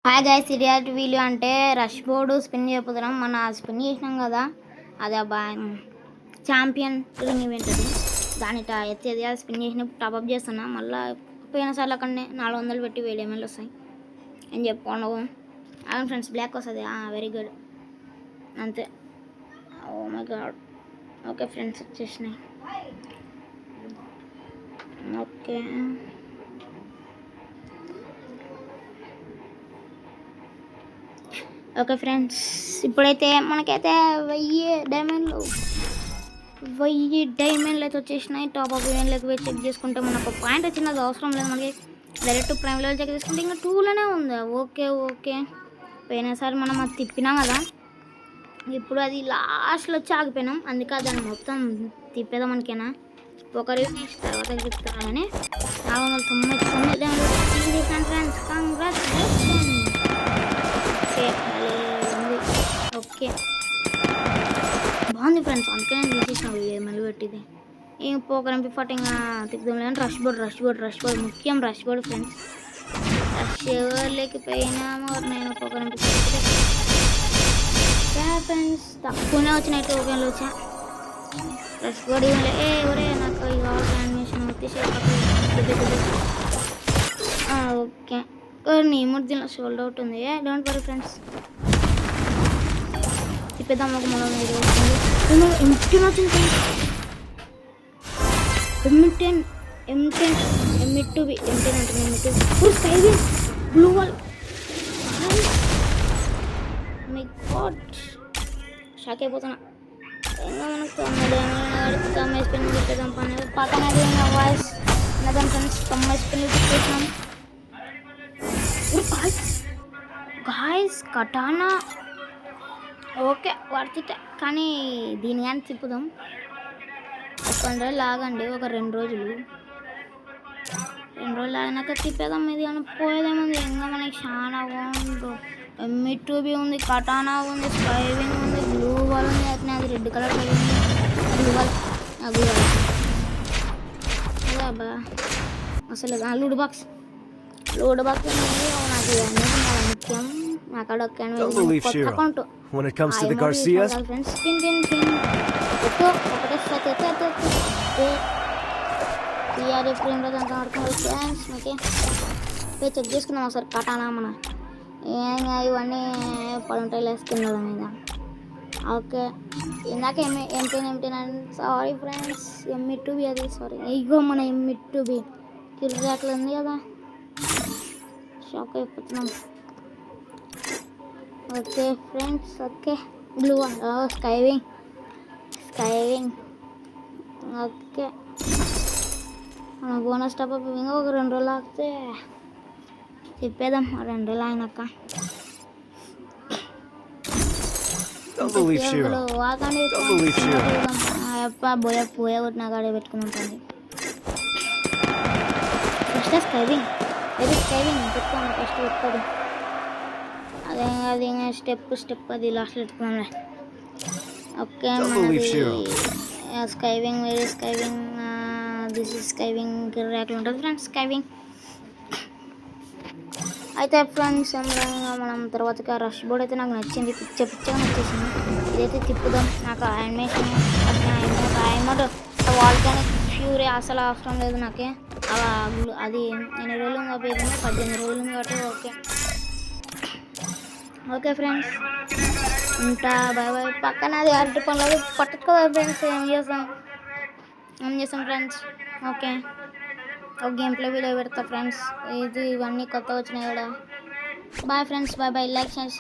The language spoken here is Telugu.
హాయ్ గైస్, రియాలిటీ వీడియో అంటే రష్ బోర్డు స్పిన్ చేయకపోతున్నాం. మన స్పిన్ చేసినాం కదా, అది ఛాంపియన్ రింగ్ ఈవెంట్ అది. దాని ఎత్తేది అది స్పిన్ చేసినప్పుడు టాప్అప్ చేస్తున్నా. మళ్ళీ పోయిన సార్లు అక్కడనే 400 పెట్టి 1000 ఎంఎల్ వస్తాయి అని చెప్పుకోండి. అవును ఫ్రెండ్స్, బ్లాక్ వస్తుంది. వెరీ గుడ్, అంతే. Oh my God. Okay friends, వచ్చేసినాయి. ఓకే ఓకే ఫ్రెండ్స్, ఇప్పుడైతే మనకైతే 1000 డైమండ్లు అయితే వచ్చేసినాయి. టాప్అప్ ఈవెంట్లోకి పోయి చెక్ చేసుకుంటే మనకు పాయింట్ వచ్చినది అవసరం లేదు. మనకి డైరెక్ట్ ప్రైమ్ లెవెల్ చెక్ చేసుకుంటే ఇంకా 2లోనే ఉంది. ఓకే పోయినసారి మనం అది తిప్పినాం కదా, ఇప్పుడు అది లాస్ట్లో వచ్చి ఆగిపోయినాం. అందుకే దాన్ని మొత్తం తిప్పేదాం అనుకేనా. ఒక రివ్యూస్ తర్వాత చెప్తాను కానీ 499 ఫ్రెండ్స్, కంగ్రాచులేషన్. ఓకే బాగుంది ఫ్రెండ్స్, అందుకే నేను తీసేసిన మళ్ళీ పెట్టింది. ఏం పోకరం పిఫట్ ఇంకా తిప్పుదాం లేదని రష్ బోర్డ్ ముఖ్యం. రష్ బోర్డ్ ఫ్రెండ్స్, రష్ లేకపోయినాము. నేను పోకరం పిఫట్ ఫ్రెండ్స్ తక్కువనే వచ్చినాయి టోకెన్లు వచ్చా. రష్ బోర్డ్ ఒరే నాకు యానిమేషన్ వచ్చేసి ఓకే. మూడు దీనిలో సోల్డ్ అవుట్ ఉంది. డోంట్ వరీ ఫ్రెండ్స్, తిప్పేద్దాం. ఒక మనం M10 వచ్చింది. M10 అంటే M2 blue wall. My god, shock అయిపోతున్నా. ఇంకా మనకు 90 స్పిన్ తిప్పేద్దాం. పక్కన వాయిస్ అన్నదాం ఫ్రెండ్స్, 90 స్పిన్ తిప్పేసినాం. గాయ్స్ కటానా ఓకే వర్తితే, కానీ దీని కానీ తిప్పుదాం. ఒక 2 రోజులు ఆగండి, ఒక 2 రోజులు ఆగినాక తిప్పేదాం. ఇది కానీ పోయేదేముంది, ఇంకా మనకి చాలా బాగుంది. M2B ఉంది, కటానా ఉంది, స్కైవింగ్ ఉంది, బ్లూ వాల్ ఉంది. అట్నే అది రెడ్ కలర్ బ్లూ వాల్ అదే అబ్బా అసలు. లూడ్ బాక్స్ నాకు ముఖ్యం. అక్కడ account when it comes to the Garcias. Friends check చేసుకుందాం ఒకసారి. కటానా మన ఇవన్నీ పడుంటాయి లేసుకున్న మీద. ఓకే, ఇందాక M10 సారీ ఫ్రెండ్స్, M2B అది సారీ. ఇగో మన M2B కిర్రాక్లు ఉంది కదా, షాక్ అయిపోతున్నాం. Okay friends, okay blue skywing okay. మన బోనస్ టాప్అప్ ఇంకా ఒక 2 రోజులు ఆగితే తిప్పేద్దాం. 2 రోజులు అయినాక పోయే కొట్టిన కాడే పెట్టుకుని ఉంటుంది. ఫస్ట్ స్కైవింగ్ పెట్టుకోండి. ఫస్ట్ పెట్టుకోండి. అది స్టెప్ అది లాస్ట్లో పెట్టుకున్నాంలే. ఓకే, స్కైవింగ్ దిస్ ఇస్ స్కైవింగ్ ర్యాక్లు ఉంటుంది ఫ్రెండ్స్. స్కైవింగ్ అయితే ఫ్రెండ్స్ మనం తర్వాత రష్ బోర్డ్ అయితే నాకు నచ్చింది, పిచ్చగా నచ్చేసింది. ఇదైతే తిప్పుదాం. నాకు యానిమేషన్ అమౌంట్ వాల్కానిక్ ఫ్యూరీ అసలు అవసరం లేదు నాకే. అది 8 రోజులు ఉంది, ఉపయోగంగా 18 రోజులు ఉంది కాబట్టి ఓకే ఫ్రెండ్స్, ఉంటా. బాయ్. పక్కన అది అరటి పనులు పట్టుకోవాలి ఫ్రెండ్స్. ఏం చేస్తాం ఫ్రెండ్స్. ఓకే, ఒక గేమ్ ప్లే వీడియో పెడతా ఫ్రెండ్స్. ఇవన్నీ కొత్తగా వచ్చినాయి కూడా. Bye friends, bye. లైక్ చేసి